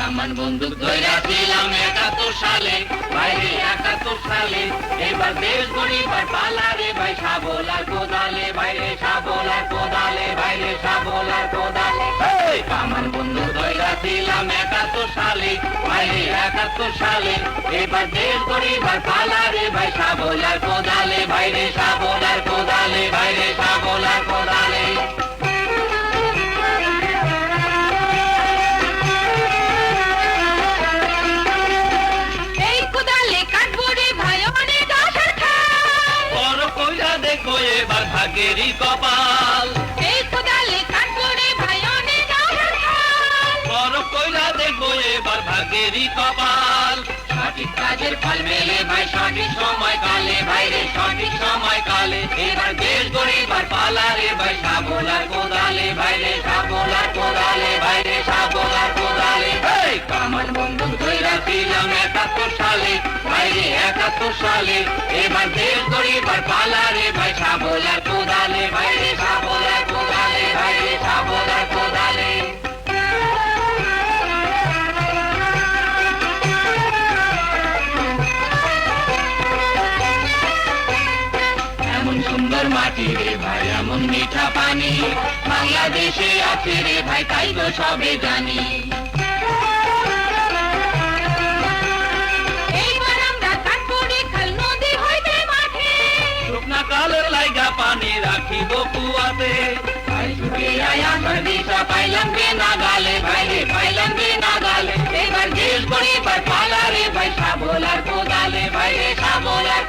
কামান বন্দুক ধইরা ছিলাম ৭১ সালে, বাইরে ৭১ সালে। এবার দেশ গড়িবার পালা রে ভাই, শাবল আর কোদালে, বাইরে শাবল আর কোদালে, বাইরে শাবল আর কোদালে। কামান বন্দুক ধইরা ছিলাম ৭১ সালে, বাইরে ৭১ সালে। এবার দেশ গড়িবার পালা রে ভাই, শাবল আর কোদালে, বাইরে শাবল আর কোদালে, বাইরে শাবল আর কোদালে। এবার ভাগেরই কপাল, এই কোদালে কাটবো রে ভাই অনেক আহার খাল। বড় কইরা দেখবো এবার ভাগেরই কপাল। সঠিক কাজের ফল মেলে ভাই সঠিক সময় কালে, ভাইরে সঠিক সময় কালে। এবার দেশ গড়িবার পালা রে ভাই, শাবল আর কোদালে, ভাইরে শাবল আর কোদালে, ভাইরে শাবল আর কোদালে। কামান বন্দুক ধইরা ছিলাম ৭১ সালে, বাইরে ৭১ সালে। এবার দেশ গড়িবার পালা রে ভাই, শাবল আর কোদালে, ভাইরে শাবল আর কোদালে, ভাইরে শাবল আর কোদালে। এমন সুন্দর মাটি রে ভাই, এমন মিঠা পানি, বাংলাদেশে আছে রে ভাই, তাই তো সবে জানি। এইবার আমরা কাটবো রে খাল, নদী হইবে মাঠে। শুকনা কালের লাইগা পানি রাখিব কুয়াতে, ভাই ছুটে আয়া দিশা পাইলাম রে নাগালে, ভাইরে পাইলাম রে নাগালে। এবার দেশ গড়িবার পালা রে ভাই, শাবল আর কোদালে, ভাইরে শাবল আর